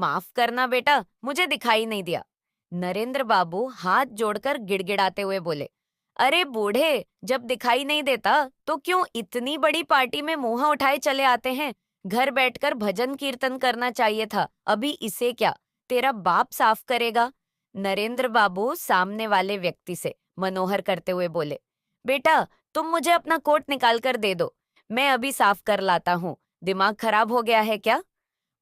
माफ करना बेटा, मुझे दिखाई नहीं दिया। नरेंद्र बाबू हाथ जोड़कर गिड़गिड़ाते हुए बोले, अरे बूढ़े, जब दिखाई नहीं देता तो क्यों इतनी बड़ी पार्टी में मुंह उठाए चले आते हैं? घर बैठकर भजन कीर्तन करना चाहिए था, अभी इसे क्या? तेरा बाप साफ करेगा। नरेंद्र बाबू सामने वाले व्यक्ति से मनोहर करते हुए बोले, बेटा, तुम मुझे अपना कोट निकाल कर दे दो, मैं अभी साफ कर लाता हूँ। दिमाग खराब हो गया है क्या?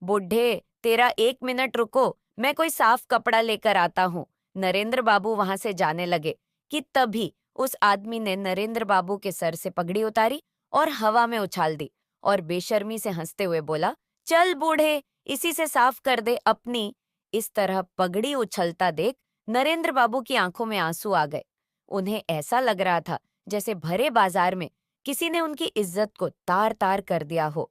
बुढ़े, तेरा 1 मिनट रुको, मैं कोई साफ कपड़ा लेकर आता हूँ। नरेंद्र बाबू वहां से जाने लगे कि तभी उस आदमी ने नरेंद्र बाबू के सर से पगड़ी उतारी और हवा में उछाल दी और बेशर्मी से हंसते हुए बोला, चल बूढ़े, इसी से साफ कर दे अपनी। इस तरह पगड़ी उछलता देख नरेंद्र बाबू की आंखों में आंसू आ गए। उन्हें ऐसा लग रहा था जैसे भरे बाजार में किसी ने उनकी इज्जत को तार तार कर दिया हो।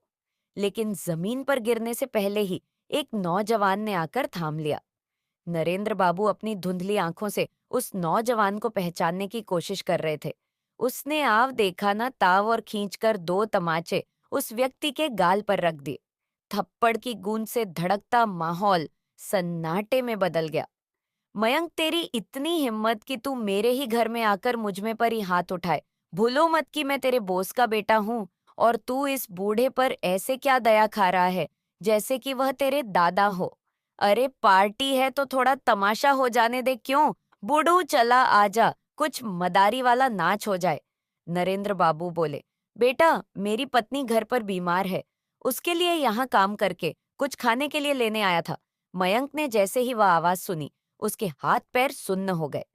लेकिन जमीन पर गिरने से पहले ही एक नौजवान ने आकर थाम लिया। नरेंद्र बाबू अपनी धुंधली आंखों से उस नौजवान को पहचानने की कोशिश कर रहे थे। उसने आव देखा न ताव और खींचकर 2 तमाचे उस व्यक्ति के गाल पर रख दिए। थप्पड़ की गूंज से धड़कता माहौल सन्नाटे में बदल गया। मयंक, तेरी इतनी हिम्मत कि तू मेरे ही घर में आकर मुझ में पर ही हाथ उठाए। भूलो मत कि मैं तेरे बोस का बेटा हूँ। और तू इस बूढ़े पर ऐसे क्या दया खा रहा है, जैसे कि वह तेरे दादा हो। अरे पार्टी है तो थोड़ा तमाशा हो जाने दे क्यों? बूढ़ू चला आजा, कुछ मदारी वाला नाच हो जाए। नरेंद्र बाबू बोले, बेटा, मेरी पत्नी घर पर बीमार है, उसके लिए यहाँ काम करके कुछ खाने के लिए लेने आया था। मयंक ने जैसे ही वह आवाज सुनी, उसके हाथ पैर सुन्न हो गए।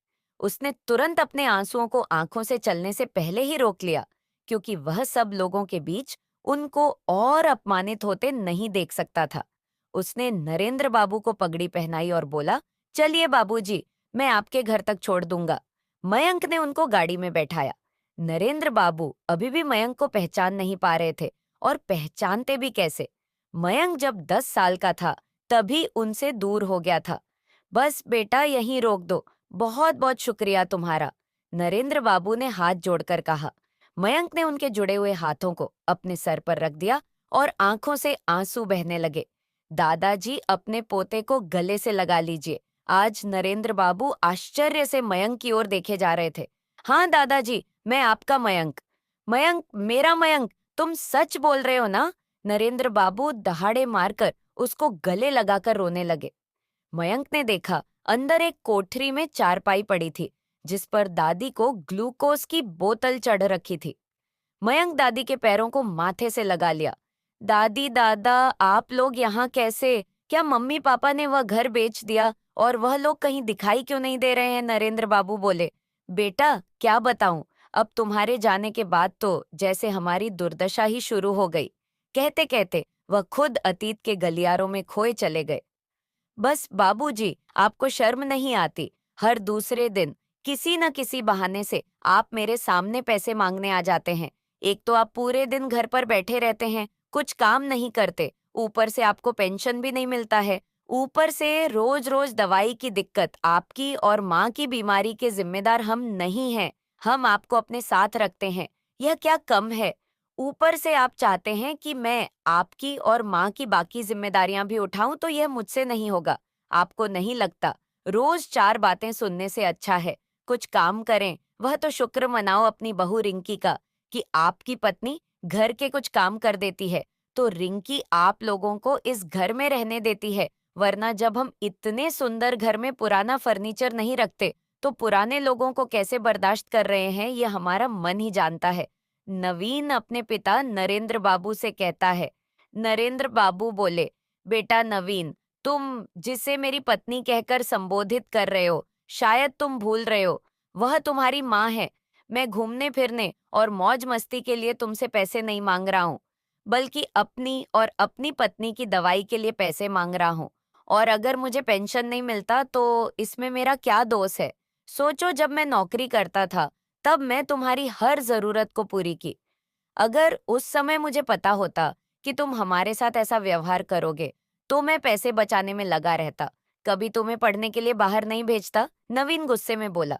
उसने तुरंत अपने आंसुओं को आंखों से चलने से पहले ही रोक लिया, क्योंकि वह सब लोगों के बीच उनको और अपमानित होते नहीं देख सकता था। उसने नरेंद्र बाबू को पगड़ी पहनाई और बोला, चलिए बाबूजी, मैं आपके घर तक छोड़ दूंगा। मयंक ने उनको गाड़ी में बैठाया। नरेंद्र बाबू अभी भी मयंक को पहचान नहीं पा रहे थे, और पहचानते भी कैसे? मयंक जब 10 साल का था तभी उनसे दूर हो गया था। बस बेटा, यहीं रोक दो, बहुत बहुत शुक्रिया तुम्हारा, नरेंद्र बाबू ने हाथ जोड़कर कहा। मयंक ने उनके जुड़े हुए हाथों को अपने सर पर रख दिया और आंखों से आंसू बहने लगे। दादाजी, अपने पोते को गले से लगा लीजिए। आज नरेंद्र बाबू आश्चर्य से मयंक की ओर देखे जा रहे थे। हाँ दादाजी, मैं आपका मयंक। मयंक, मेरा मयंक, तुम सच बोल रहे हो ना? नरेंद्र बाबू दहाड़े मारकर उसको गले लगाकर रोने लगे। मयंक ने देखा, अंदर एक कोठरी में चारपाई पड़ी थी, जिस पर दादी को ग्लूकोज की बोतल चढ़ रखी थी। मयंक दादी के पैरों को माथे से लगा लिया। दादी, दादा, आप लोग यहाँ कैसे? क्या मम्मी पापा ने वह घर बेच दिया और वह लोग कहीं दिखाई क्यों नहीं दे रहे हैं? नरेंद्र बाबू बोले, बेटा, क्या बताऊं, अब तुम्हारे जाने के बाद तो जैसे हमारी दुर्दशा ही शुरू हो गई। कहते कहते वह खुद अतीत के गलियारों में खोए चले गए। बस बाबूजी, आपको शर्म नहीं आती? हर दूसरे दिन किसी न किसी बहाने से आप मेरे सामने पैसे मांगने आ जाते हैं। एक तो आप पूरे दिन घर पर बैठे रहते हैं, कुछ काम नहीं करते, ऊपर से आपको पेंशन भी नहीं मिलता है। ऊपर से रोज रोज दवाई की दिक्कत। आपकी और माँ की बीमारी के जिम्मेदार हम नहीं हैं, हम आपको अपने साथ रखते हैं। यह क्या कम है? ऊपर से आप चाहते हैं कि मैं आपकी और माँ की बाकी जिम्मेदारियां भी उठाऊं, तो यह मुझसे नहीं होगा। आपको नहीं लगता रोज 4 बातें सुनने से अच्छा है कुछ काम करें? वह तो शुक्र मनाओ अपनी बहू रिंकी का कि आपकी पत्नी घर के कुछ काम कर देती है, तो रिंकी आप लोगों को इस घर में रहने देती है। वरना जब हम इतने सुंदर घर में पुराना फर्नीचर नहीं रखते, तो पुराने लोगों को कैसे बर्दाश्त कर रहे हैं, ये हमारा मन ही जानता है। नवीन अपने पिता नरेंद्र बाबू से कहता है। नरेंद्र बाबू बोले, बेटा नवीन, तुम जिसे मेरी पत्नी कहकर संबोधित कर रहे हो, शायद तुम भूल रहे हो, वह तुम्हारी माँ है। मैं घूमने फिरने और मौज मस्ती के लिए तुमसे पैसे नहीं मांग रहा हूँ, बल्कि अपनी और अपनी पत्नी की दवाई के लिए पैसे मांग रहा हूँ। और अगर मुझे पेंशन नहीं मिलता तो इसमें मेरा क्या दोष है? सोचो, जब मैं नौकरी करता था तब मैं तुम्हारी हर जरूरत को पूरी की। अगर उस समय मुझे पता होता कि तुम हमारे साथ ऐसा व्यवहार करोगे, तो मैं पैसे बचाने में लगा रहता, कभी तुम्हें पढ़ने के लिए बाहर नहीं भेजता। नवीन गुस्से में बोला,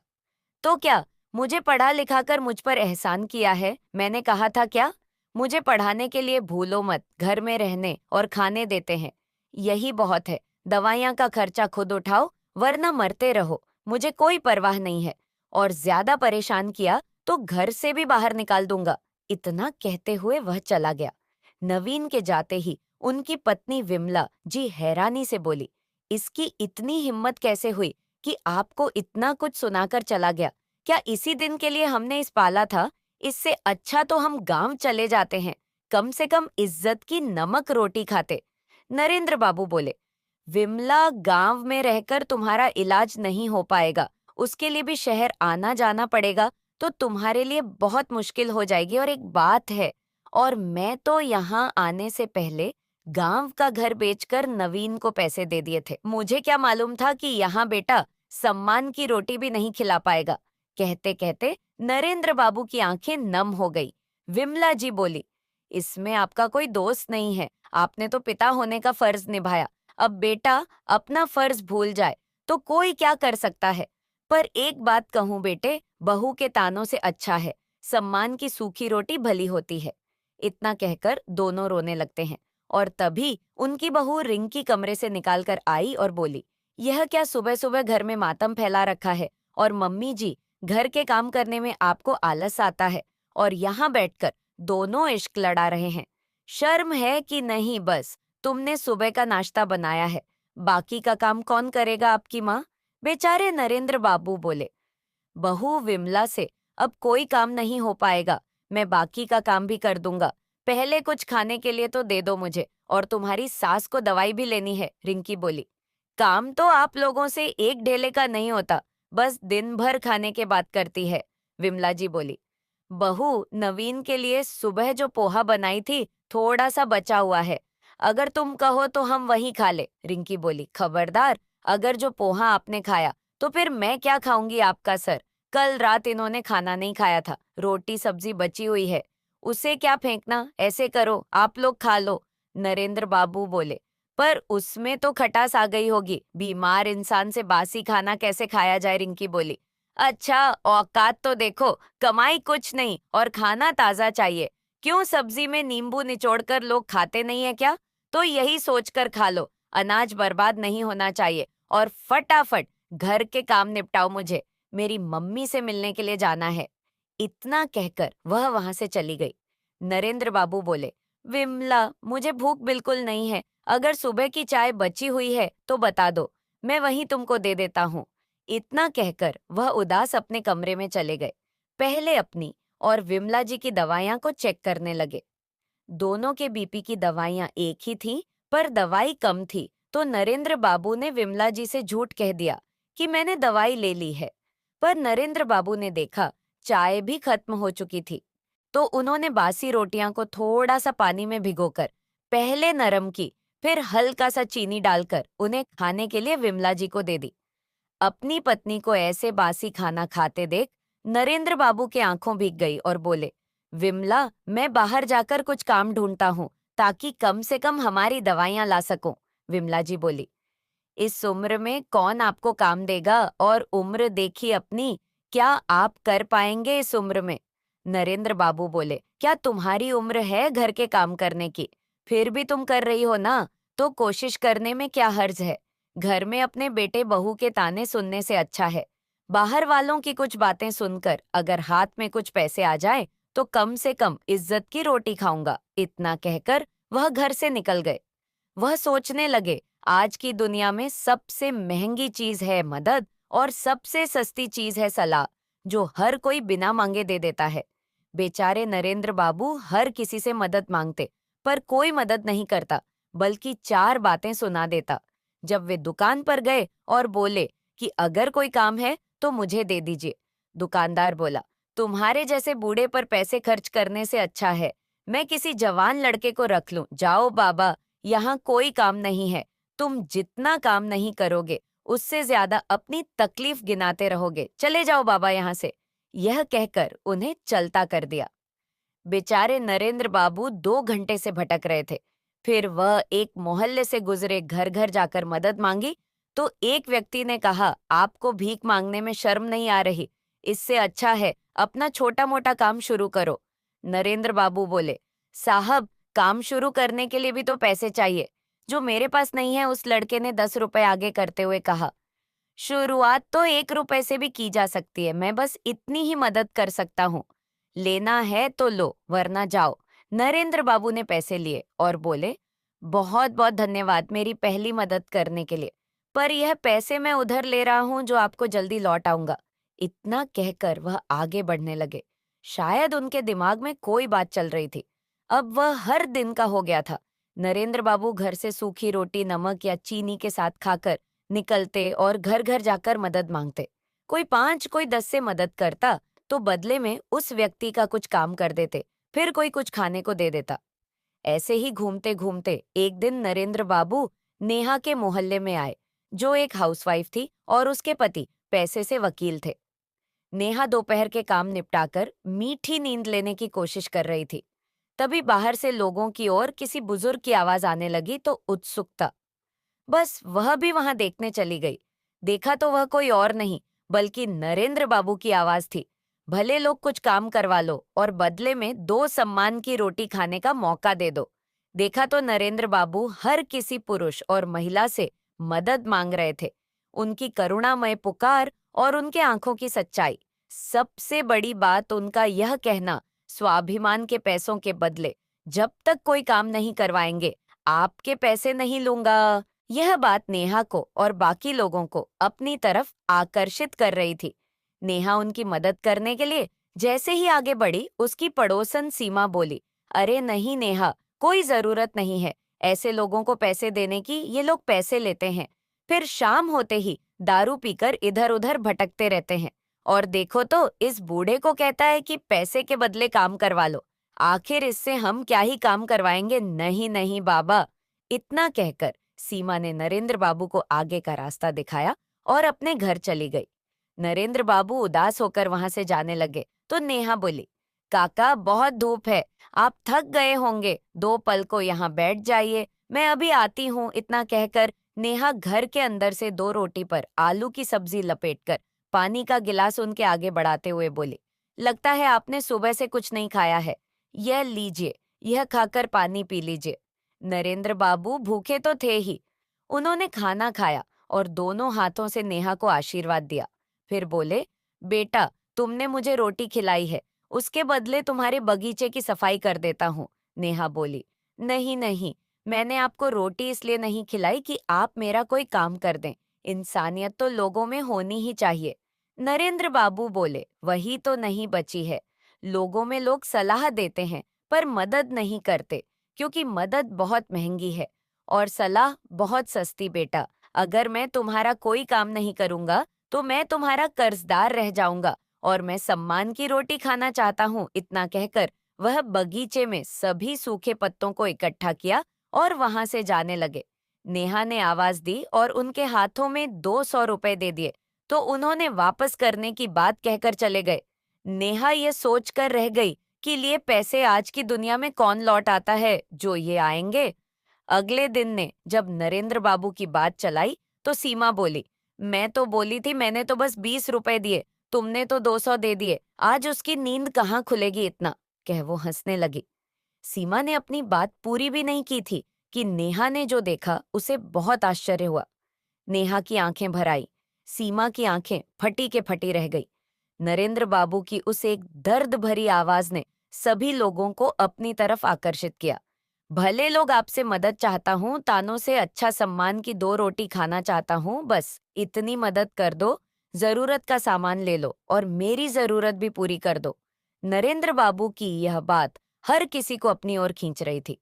तो क्या मुझे पढ़ा लिखाकर मुझ पर एहसान किया है? मैंने कहा था क्या? मुझे पढ़ाने के लिए भूलो मत घर में रहने और खाने देते हैं, यही बहुत है। दवाइयाँ का खर्चा खुद उठाओ, वरना मरते रहो, मुझे कोई परवाह नहीं है। और ज्यादा परेशान किया तो घर से भी बाहर निकाल दूंगा। इतना कहते हुए वह चला गया। नवीन के जाते ही उनकी पत्नी विमला जी हैरानी से बोली, इसकी इतनी हिम्मत कैसे हुई कि आपको इतना कुछ सुनाकर चला गया? क्या इसी दिन के लिए हमने इस पाला था? इससे अच्छा तो हम गांव चले जाते हैं, कम से कम इज्जत की नमक रोटी खाते। नरेंद्र बाबू बोले, विमला, गांव में रहकर तुम्हारा इलाज नहीं हो पाएगा, उसके लिए भी शहर आना जाना पड़ेगा, तो तुम्हारे लिए बहुत मुश्किल हो जाएगी। और एक बात है, और मैं तो यहाँ आने से पहले गांव का घर बेचकर नवीन को पैसे दे दिए थे। मुझे क्या मालूम था कि यहाँ बेटा सम्मान की रोटी भी नहीं खिला पाएगा। कहते कहते नरेंद्र बाबू की आंखें नम हो गई। विमला जी बोली, इसमें आपका कोई दोस्त नहीं है, आपने तो पिता होने का फर्ज निभाया। अब बेटा अपना फर्ज भूल जाए तो कोई क्या कर सकता है। पर एक बात कहूं बेटे, बहू के तानों से अच्छा है सम्मान की सूखी रोटी भली होती है। इतना कहकर दोनों रोने लगते हैं। और तभी उनकी बहू रिंकी कमरे से निकालकर आई और बोली, यह क्या सुबह सुबह घर में मातम फैला रखा है? और मम्मी जी, घर के काम करने में आपको आलस आता है और यहाँ बैठकर दोनों इश्क लड़ा रहे हैं। शर्म है कि नहीं? बस तुमने सुबह का नाश्ता बनाया है, बाकी का काम कौन करेगा? आपकी माँ। बेचारे नरेंद्र बाबू बोले, बहू विमला से अब कोई काम नहीं हो पाएगा, मैं बाकी का काम भी कर दूंगा। पहले कुछ खाने के लिए तो दे दो मुझे, और तुम्हारी सास को दवाई भी लेनी है। रिंकी बोली, काम तो आप लोगों से एक ढेले का नहीं होता, बस दिन भर खाने के बात करती है। विमला जी बोली, बहू, नवीन के लिए सुबह जो पोहा बनाई थी थोड़ा सा बचा हुआ है, अगर तुम कहो तो हम वही खा ले। रिंकी बोली, खबरदार, अगर जो पोहा आपने खाया तो फिर मैं क्या खाऊंगी आपका सर? कल रात इन्होंने खाना नहीं खाया था, रोटी सब्जी बची हुई है, उसे क्या फेंकना? ऐसे करो, आप लोग खा लो। नरेंद्र बाबू बोले, पर उसमें तो खटास आ गई होगी, बीमार इंसान से बासी खाना कैसे खाया जाए? रिंकी बोली, अच्छा औकात तो देखो, कमाई कुछ नहीं और खाना ताजा चाहिए। क्यों, सब्जी में नींबू निचोड़कर लोग खाते नहीं है क्या? तो यही सोचकर खा लो, अनाज बर्बाद नहीं होना चाहिए। और फटाफट घर के काम निपटाओ, मुझे मेरी मम्मी से मिलने के लिए जाना है। इतना कहकर वह वहां से चली गई। नरेंद्र बाबू बोले, विमला, मुझे भूख बिल्कुल नहीं है, अगर सुबह की चाय बची हुई है तो बता दो, मैं वहीं तुमको दे देता हूँ। इतना कहकर वह उदास अपने कमरे में चले गए। पहले अपनी और विमला जी की दवाइयां को चेक करने लगे। दोनों के बीपी की दवाइयां एक ही थीं, पर दवाई कम थी, तो नरेंद्र बाबू ने विमला जी से झूठ कह दिया कि मैंने दवाई ले ली है। पर नरेंद्र बाबू ने देखा चाय भी खत्म हो चुकी थी, तो उन्होंने बासी रोटियां को थोड़ा सा पानी में भिगोकर पहले नरम की, फिर हल्का सा चीनी डालकर उन्हें खाने के लिए विमला जी को दे दी। अपनी पत्नी को ऐसे बासी खाना खाते देख नरेंद्र बाबू के आंखों भीग गई और बोले, विमला, मैं बाहर जाकर कुछ काम ढूंढता हूँ ताकि कम से कम हमारी दवाइयां ला सकूं। विमला जी बोली, इस उम्र में कौन आपको काम देगा? और उम्र देखी अपनी, क्या आप कर पाएंगे इस उम्र में? नरेंद्र बाबू बोले, क्या तुम्हारी उम्र है घर के काम करने की? फिर भी तुम कर रही हो ना, तो कोशिश करने में क्या हर्ज है? घर में अपने बेटे बहू के ताने सुनने से अच्छा है बाहर वालों की कुछ बातें सुनकर अगर हाथ में कुछ पैसे आ जाए तो कम से कम इज्जत की रोटी खाऊंगा। इतना कहकर वह घर से निकल गए। वह सोचने लगे, आज की दुनिया में सबसे महंगी चीज है मदद और सबसे सस्ती चीज है सलाह, जो हर कोई बिना मांगे दे देता है। बेचारे नरेंद्र बाबू हर किसी से मदद मांगते, पर कोई मदद नहीं करता, बल्कि चार बातें सुना देता। जब वे दुकान पर गए और बोले कि अगर कोई काम है तो मुझे दे दीजिए, दुकानदार बोला, तुम्हारे जैसे बूढ़े पर पैसे खर्च करने से अच्छा है मैं किसी जवान लड़के को रख लूं। जाओ बाबा, यहाँ कोई काम नहीं है, तुम जितना काम नहीं करोगे उससे ज्यादा अपनी तकलीफ गिनाते रहोगे, चले जाओ बाबा यहाँ से। यह कहकर उन्हें चलता कर दिया। बेचारे नरेंद्र बाबू 2 घंटे से भटक रहे थे। फिर वह एक मोहल्ले से गुजरे, घर घर जाकर मदद मांगी, तो एक व्यक्ति ने कहा, आपको भीख मांगने में शर्म नहीं आ रही? इससे अच्छा है अपना छोटा मोटा काम शुरू करो। नरेंद्र बाबू बोले, साहब, काम शुरू करने के लिए भी तो पैसे चाहिए, जो मेरे पास नहीं है, उस लड़के ने 10 रुपए आगे करते हुए कहा। शुरुआत तो 1 रुपए से भी की जा सकती है, मैं बस इतनी ही मदद कर सकता हूँ। लेना है तो लो, वरना जाओ। नरेंद्र बाबू ने पैसे लिए और बोले, बहुत बहुत धन्यवाद मेरी पहली मदद करने के लिए, पर यह पैसे मैं उधर ले रहा हूँ जो आपको जल्दी लौट आऊंगा। इतना कहकर वह आगे बढ़ने लगे। शायद उनके दिमाग में कोई बात चल रही थी। अब वह हर दिन का हो गया था। नरेंद्र बाबू घर से सूखी रोटी नमक या चीनी के साथ खाकर निकलते और घर घर जाकर मदद मांगते। कोई 5 कोई 10 से मदद करता तो बदले में उस व्यक्ति का कुछ काम कर देते, फिर कोई कुछ खाने को दे देता। ऐसे ही घूमते घूमते एक दिन नरेंद्र बाबू नेहा के मोहल्ले में आए, जो एक हाउसवाइफ थी और उसके पति पैसे से वकील थे। नेहा दोपहर के काम निपटाकर मीठी नींद लेने की कोशिश कर रही थी। तभी बाहर से लोगों की ओर किसी बुजुर्ग की आवाज आने लगी तो उत्सुकता, बस वह भी वहां देखने चली गई। देखा तो वह कोई और नहीं बल्कि नरेंद्र बाबू की आवाज थी। भले लोग कुछ काम करवा लो और बदले में 2 सम्मान की रोटी खाने का मौका दे दो। देखा तो नरेंद्र बाबू हर किसी पुरुष और महिला से मदद मांग रहे थे। उनकी करुणामय पुकार और उनके आंखों की सच्चाई। सबसे बड़ी बात उनका यह कहना, स्वाभिमान के पैसों के बदले जब तक कोई काम नहीं करवाएंगे, आपके पैसे नहीं लूंगा। यह बात नेहा को और बाकी लोगों को अपनी तरफ आकर्षित कर रही थी। नेहा उनकी मदद करने के लिए जैसे ही आगे बढ़ी, उसकी पड़ोसन सीमा बोली, अरे नहीं नेहा, कोई जरूरत नहीं है। ऐसे लोगों को पैसे देने की, ये लोग पैसे लेते हैं, फिर शाम होते ही दारू पीकर इधर उधर भटकते रहते हैं। और देखो तो इस बूढ़े को कहता है कि पैसे के बदले काम करवा लो। आखिर इससे हम क्या ही काम करवाएंगे। नहीं नहीं बाबा। इतना कहकर सीमा ने नरेंद्र बाबू को आगे का रास्ता दिखाया और अपने घर चली गई। नरेंद्र बाबू उदास होकर वहां से जाने लगे तो नेहा बोली, काका बहुत धूप है, आप थक गए होंगे, 2 पल को यहाँ बैठ जाइए, मैं अभी आती हूँ। इतना कहकर नेहा घर के अंदर से 2 रोटी पर आलू की सब्जी लपेटकर पानी का गिलास उनके आगे बढ़ाते हुए बोली, लगता है आपने सुबह से कुछ नहीं खाया है, यह लीजिए, यह खाकर पानी पी लीजिए। नरेंद्र बाबू भूखे तो थे ही। उन्होंने खाना खाया और दोनों हाथों से नेहा को आशीर्वाद दिया। फिर बोले, बेटा तुमने मुझे रोटी खिलाई है, उसके बदले तुम्हारे बगीचे की सफाई कर देता हूँ। नेहा बोली, नहीं नहीं, मैंने आपको रोटी इसलिए नहीं खिलाई कि आप मेरा कोई काम कर दें। इंसानियत तो लोगों में होनी ही चाहिए। नरेंद्र बाबू बोले, वही तो नहीं बची है। लोगों में लोग सलाह देते हैं पर मदद नहीं करते, क्योंकि मदद बहुत महंगी है और सलाह बहुत सस्ती। बेटा, अगर मैं तुम्हारा कोई काम नहीं करूंगा तो मैं तुम्हारा कर्जदार रह जाऊंगा और मैं सम्मान की रोटी खाना चाहता हूँ। इतना कहकर वह बगीचे में सभी सूखे पत्तों को इकट्ठा किया और वहां से जाने लगे। नेहा ने आवाज दी और उनके हाथों में 200 रुपए दे दिए तो उन्होंने वापस करने की बात कहकर चले गए। नेहा ये सोचकर रह गई कि लिए पैसे आज की दुनिया में कौन लौट आता है जो ये आएंगे। अगले दिन ने जब नरेंद्र बाबू की बात चलाई तो सीमा बोली, मैं तो बोली थी, मैंने तो बस 20 रुपए दिए, तुमने तो 200 दे दिए, आज उसकी नींद कहाँ खुलेगी इतना। कह वो हंसने लगी। सीमा ने अपनी बात पूरी भी नहीं की थी कि नेहा ने जो देखा उसे बहुत आश्चर्य हुआ। नेहा की आंखें भर आई, सीमा की आंखें फटी के फटी रह गई। नरेंद्र बाबू की उस एक दर्द भरी आवाज ने सभी लोगों को अपनी तरफ आकर्षित किया। भले लोग आपसे मदद चाहता हूँ, तानों से अच्छा सम्मान की 2 रोटी खाना चाहता हूँ, बस इतनी मदद कर दो, जरूरत का सामान ले लो और मेरी जरूरत भी पूरी कर दो। नरेंद्र बाबू की यह बात हर किसी को अपनी ओर खींच रही थी।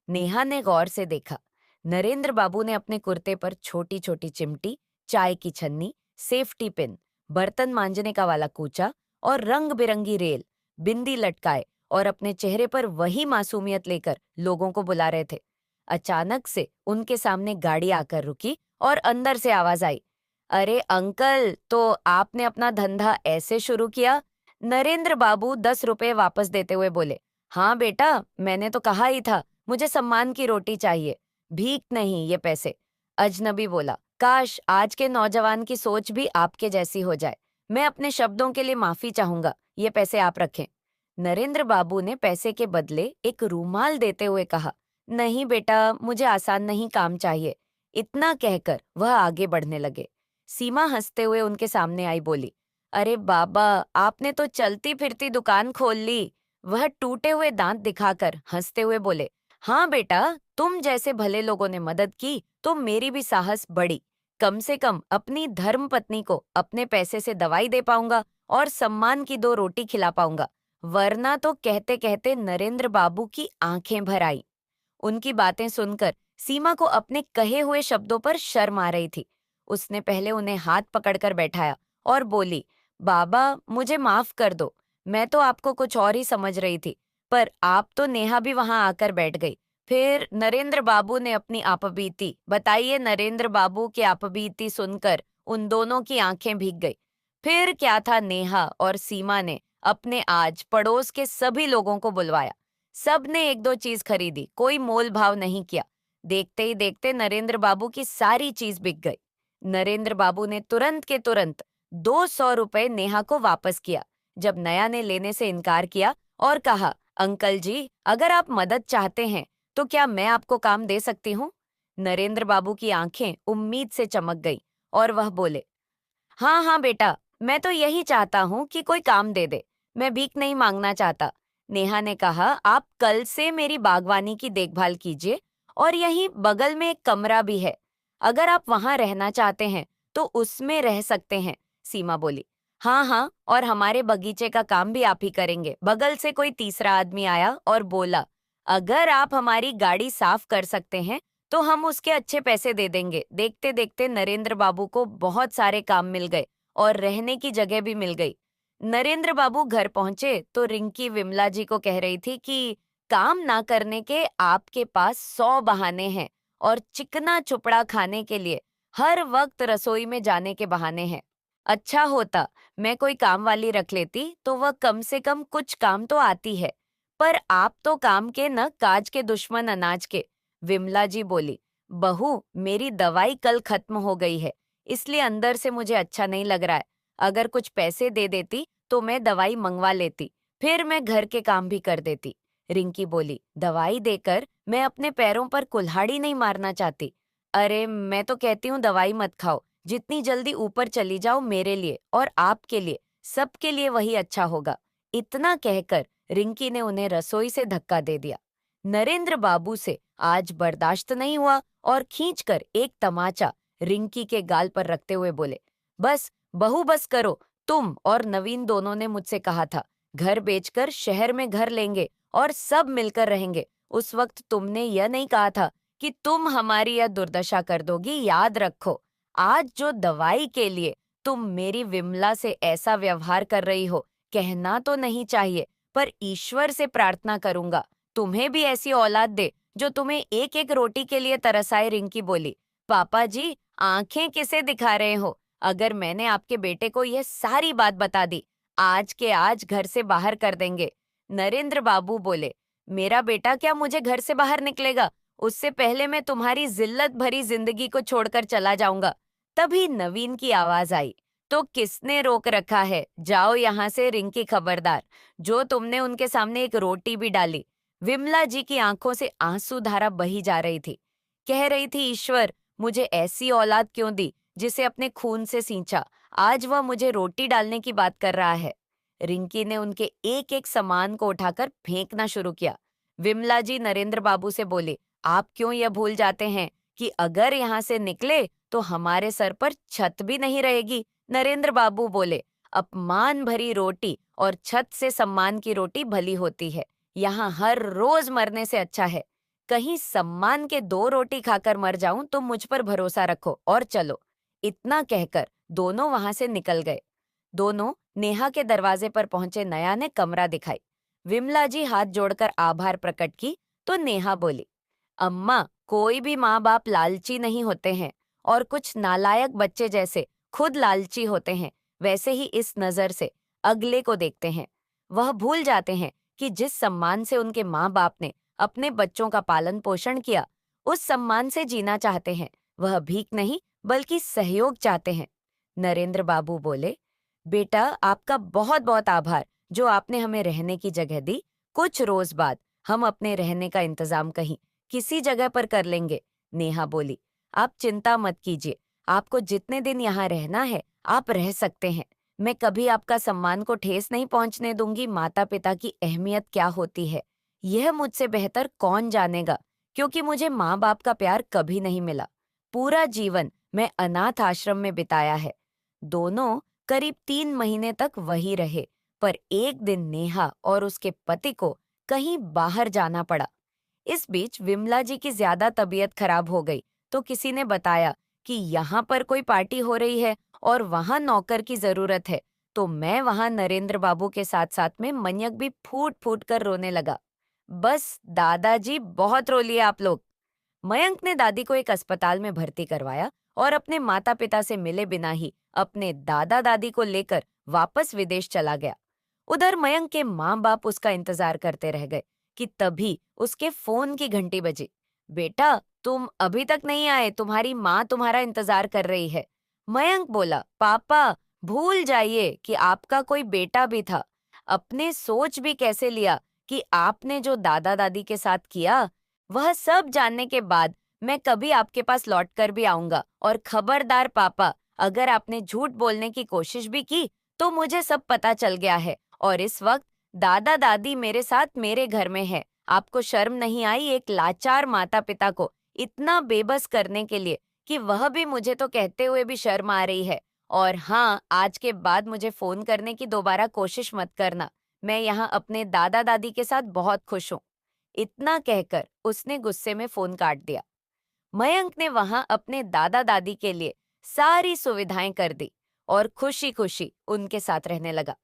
नेहा ने गौर से देखा। नरेंद्र बाबू ने अपने कुर्ते पर छोटी छोटी चिमटी, चाय की छन्नी, सेफ्टी पिन, बर्तन मांजने का वाला कूचा और रंग बिरंगी रेल, बिंदी लटकाए और अपने चेहरे पर वही मासूमियत लेकर लोगों को बुला रहे थे। अचानक से उनके सामने गाड़ी आकर रुकी और अंदर से आवाज आई, अरे अंकल, तो आपने अपना धंधा ऐसे शुरू किया? नरेंद्र बाबू 10 रुपए वापस देते हुए बोले, हाँ बेटा, मैंने तो कहा ही था, मुझे सम्मान की रोटी चाहिए, भीख नहीं ये पैसे। अजनबी बोला, काश आज के नौजवान की सोच भी आपके जैसी हो जाए। मैं अपने शब्दों के लिए माफी चाहूंगा, ये पैसे आप रखें। नरेंद्र बाबू ने पैसे के बदले एक रूमाल देते हुए कहा, नहीं बेटा, मुझे आसान नहीं काम चाहिए। इतना कहकर वह आगे बढ़ने लगे। सीमा हंसते हुए उनके सामने आई, बोली, अरे बाबा, आपने तो चलती फिरती दुकान खोल ली। वह टूटे हुए दांत दिखाकर हंसते हुए बोले, हाँ बेटा, तुम जैसे भले लोगों ने मदद की तो मेरी भी साहस बढ़ी। कम से कम अपनी धर्म पत्नी को अपने पैसे से दवाई दे पाऊंगा और सम्मान की 2 रोटी खिला पाऊंगा। वरना तो कहते कहते नरेंद्र बाबू की आंखें भर आई। उनकी बातें सुनकर सीमा को अपने कहे हुए शब्दों पर शर्म आ रही थी। उसने पहले उन्हें हाथ पकड़कर बैठाया और बोली, बाबा, मुझे माफ कर दो। मैं तो आपको कुछ और ही समझ रही थी, पर आप तो नेहा भी वहां आकर बैठ गई। फिर नरेंद्र बाबू ने अपनी आपबीती बताइए। नरेंद्र बाबू की आपबीती सुनकर उन दोनों की आंखें भीग गई। फिर क्या था, नेहा और सीमा ने अपने आज पड़ोस के सभी लोगों को बुलवाया। सब ने 1-2 चीज खरीदी, कोई मोल भाव नहीं किया। देखते ही देखते नरेंद्र बाबू की सारी चीज बिक गई। नरेंद्र बाबू ने तुरंत के तुरंत 200 रुपए नेहा को वापस किया। जब नया ने लेने से इनकार किया और कहा, अंकल जी, अगर आप मदद चाहते हैं तो क्या मैं आपको काम दे सकती हूँ? नरेंद्र बाबू की आंखें उम्मीद से चमक गई और वह बोले, हाँ हाँ बेटा, मैं तो यही चाहता हूँ कि कोई काम दे दे। मैं भीख नहीं मांगना चाहता। नेहा ने कहा, आप कल से मेरी बागवानी की देखभाल कीजिए और यहीं बगल में एक कमरा भी है। अगर आप वहां रहना चाहते हैं तो उसमें रह सकते हैं। सीमा बोली, हाँ हाँ, और हमारे बगीचे का काम भी आप ही करेंगे। बगल से कोई तीसरा आदमी आया और बोला, अगर आप हमारी गाड़ी साफ कर सकते हैं तो हम उसके अच्छे पैसे दे देंगे। देखते देखते नरेंद्र बाबू को बहुत सारे काम मिल गए और रहने की जगह भी मिल गई। नरेंद्र बाबू घर पहुंचे तो रिंकी विमला जी को कह रही थी कि काम ना करने के आपके पास 100 बहाने हैं और चिकना चुपड़ा खाने के लिए हर वक्त रसोई में जाने के बहाने हैं। अच्छा होता मैं कोई काम वाली रख लेती तो वह कम से कम कुछ काम तो आती है। पर आप तो काम के न काज के दुश्मन अनाज के। विमला जी बोली, बहू, मेरी दवाई कल खत्म हो गई है, इसलिए अंदर से मुझे अच्छा नहीं लग रहा है। अगर कुछ पैसे दे देती तो मैं दवाई मंगवा लेती, फिर मैं घर के काम भी कर देती। रिंकी बोली, दवाई देकर मैं अपने पैरों पर कुल्हाड़ी नहीं मारना चाहती। अरे, मैं तो कहती हूँ दवाई मत खाओ। जितनी जल्दी ऊपर चली जाओ, मेरे लिए और आपके लिए, सबके लिए वही अच्छा होगा। इतना कहकर रिंकी ने उन्हें रसोई से धक्का दे दिया। नरेंद्र बाबू से आज बर्दाश्त नहीं हुआ और खींचकर एक तमाचा रिंकी के गाल पर रखते हुए बोले, बस बहू, बस करो। तुम और नवीन दोनों ने मुझसे कहा था घर बेचकर शहर में घर लेंगे और सब मिलकर रहेंगे। उस वक्त तुमने यह नहीं कहा था कि तुम हमारी यह दुर्दशा कर दोगी। याद रखो, आज जो दवाई के लिए तुम मेरी विमला से ऐसा व्यवहार कर रही हो, कहना तो नहीं चाहिए, पर ईश्वर से प्रार्थना करूंगा तुम्हें भी ऐसी औलाद दे जो तुम्हें एक एक रोटी के लिए तरसाए। रिंकी बोली, पापा जी, आंखें किसे दिखा रहे हो? अगर मैंने आपके बेटे को यह सारी बात बता दी, आज के आज घर से बाहर कर देंगे। नरेंद्र बाबू बोले, मेरा बेटा क्या मुझे घर से बाहर निकलेगा? उससे पहले मैं तुम्हारी जिल्लत भरी जिंदगी को छोड़कर चला जाऊंगा। तभी नवीन की आवाज आई, तो किसने रोक रखा है? जाओ यहाँ से। रिंकी खबरदार, जो तुमने उनके सामने एक रोटी भी डाली। विमला जी की आंखों से आंसू धारा बही जा रही थी। कह रही थी, ईश्वर, मुझे ऐसी औलाद क्यों दी जिसे अपने खून से सींचा। आज वह मुझे रोटी डालने की बात कर रहा है। रिंकी ने उनके एक एक सामान को उठाकर फेंकना शुरू किया। विमला जी नरेंद्र बाबू से बोली, आप क्यों यह भूल जाते हैं कि अगर यहाँ से निकले तो हमारे सर पर छत भी नहीं रहेगी। नरेंद्र बाबू बोले, अपमान भरी रोटी और छत से सम्मान की रोटी भली होती है। यहाँ हर रोज मरने से अच्छा है। कहीं सम्मान के 2 रोटी खाकर मर जाऊं तो मुझ पर भरोसा रखो और चलो। इतना कहकर दोनों वहां से निकल गए। दोनों नेहा के दरवाजे पर पहुंचे। नया ने कमरा दिखाई। विमला जी हाथ जोड़कर आभार प्रकट की तो नेहा बोली, अम्मा, कोई भी माँ बाप लालची नहीं होते हैं और कुछ नालायक बच्चे जैसे खुद लालची होते हैं, वैसे ही इस नजर से अगले को देखते हैं। वह भूल जाते हैं कि जिस सम्मान से उनके माँ बाप ने अपने बच्चों का पालन पोषण किया, उस सम्मान से जीना चाहते हैं। वह भीख नहीं बल्कि सहयोग चाहते हैं। नरेंद्र बाबू बोले, बेटा, आपका बहुत बहुत आभार जो आपने हमें रहने की जगह दी। कुछ रोज बाद हम अपने रहने का इंतजाम कहीं किसी जगह पर कर लेंगे, नेहा बोली। आप चिंता मत कीजिए, आपको जितने दिन यहाँ रहना है आप रह सकते हैं। मैं कभी आपका सम्मान को ठेस नहीं पहुंचने दूंगी। माता पिता की अहमियत क्या होती है यह मुझसे बेहतर कौन जानेगा, क्योंकि मुझे माँ बाप का प्यार कभी नहीं मिला। पूरा जीवन मैं अनाथ आश्रम में बिताया है। दोनों करीब 3 महीने तक वही रहे, पर एक दिन नेहा और उसके पति को कहीं बाहर जाना पड़ा। इस बीच विमला जी की ज्यादा तबीयत खराब हो गई, तो किसी ने बताया कि यहाँ पर कोई पार्टी हो रही है और वहाँ नौकर की जरूरत है। तो मैं वहाँ नरेंद्र बाबू के साथ साथ में मन्यक भी फूट फूट कर रोने लगा। बस दादाजी बहुत रो लिए आप लोग। मयंक ने दादी को एक अस्पताल में भर्ती करवाया और अपने माता पिता से मिले बिना ही अपने दादा दादी को लेकर वापस विदेश चला गया। उधर मयंक के माँ बाप उसका इंतजार करते रह गए कि तभी उसके फोन की घंटी बजी। बेटा, तुम अभी तक नहीं आए, तुम्हारी माँ तुम्हारा इंतजार कर रही है। मयंक बोला, पापा भूल जाइए कि आपका कोई बेटा भी था। अपने सोच भी कैसे लिया कि आपने जो दादा दादी के साथ किया, वह सब जानने के बाद मैं कभी आपके पास लौट कर भी आऊंगा। और खबरदार पापा, अगर आपने झूठ बोलने की कोशिश भी की तो मुझे सब पता चल गया है और इस वक्त दादा दादी मेरे साथ मेरे घर में है। आपको शर्म नहीं आई एक लाचार माता पिता को इतना बेबस करने के लिए, कि वह भी मुझे तो कहते हुए भी शर्म आ रही है। और हाँ, आज के बाद मुझे फोन करने की दोबारा कोशिश मत करना। मैं यहाँ अपने दादा दादी के साथ बहुत खुश हूँ। इतना कहकर उसने गुस्से में फोन काट दिया। मयंक ने वहां अपने दादा दादी के लिए सारी सुविधाएं कर दी और खुशी खुशी उनके साथ रहने लगा।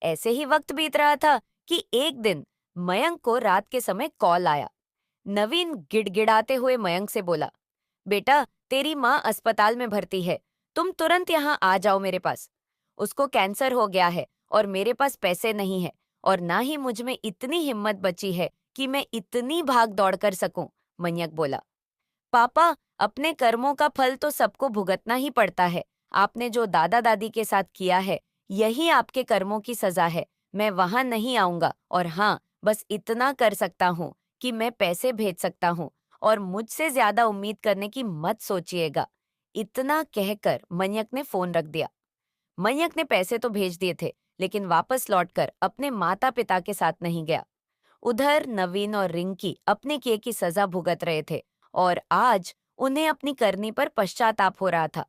ऐसे ही वक्त बीत रहा था कि एक दिन मयंक को रात के समय कॉल आया। नवीन गिड़गिड़ाते हुए मयंक से बोला, बेटा तेरी माँ अस्पताल में भर्ती है, तुम तुरंत यहाँ आ जाओ मेरे पास। उसको कैंसर हो गया है और मेरे पास पैसे नहीं है और ना ही मुझ में इतनी हिम्मत बची है कि मैं इतनी भाग दौड़ कर सकूं। मयंक बोला, पापा अपने कर्मों का फल तो सबको भुगतना ही पड़ता है। आपने जो दादा दादी के साथ किया है यही आपके कर्मों की सजा है। मैं वहां नहीं आऊंगा और हाँ, बस इतना कर सकता हूँ कि मैं पैसे भेज सकता हूँ और मुझसे ज्यादा उम्मीद करने की मत सोचिएगा। इतना कहकर मयंक ने फोन रख दिया। मयंक ने पैसे तो भेज दिए थे, लेकिन वापस लौटकर अपने माता पिता के साथ नहीं गया। उधर नवीन और रिंकी अपने किए की सजा भुगत रहे थे और आज उन्हें अपनी करनी पर पश्चाताप हो रहा था।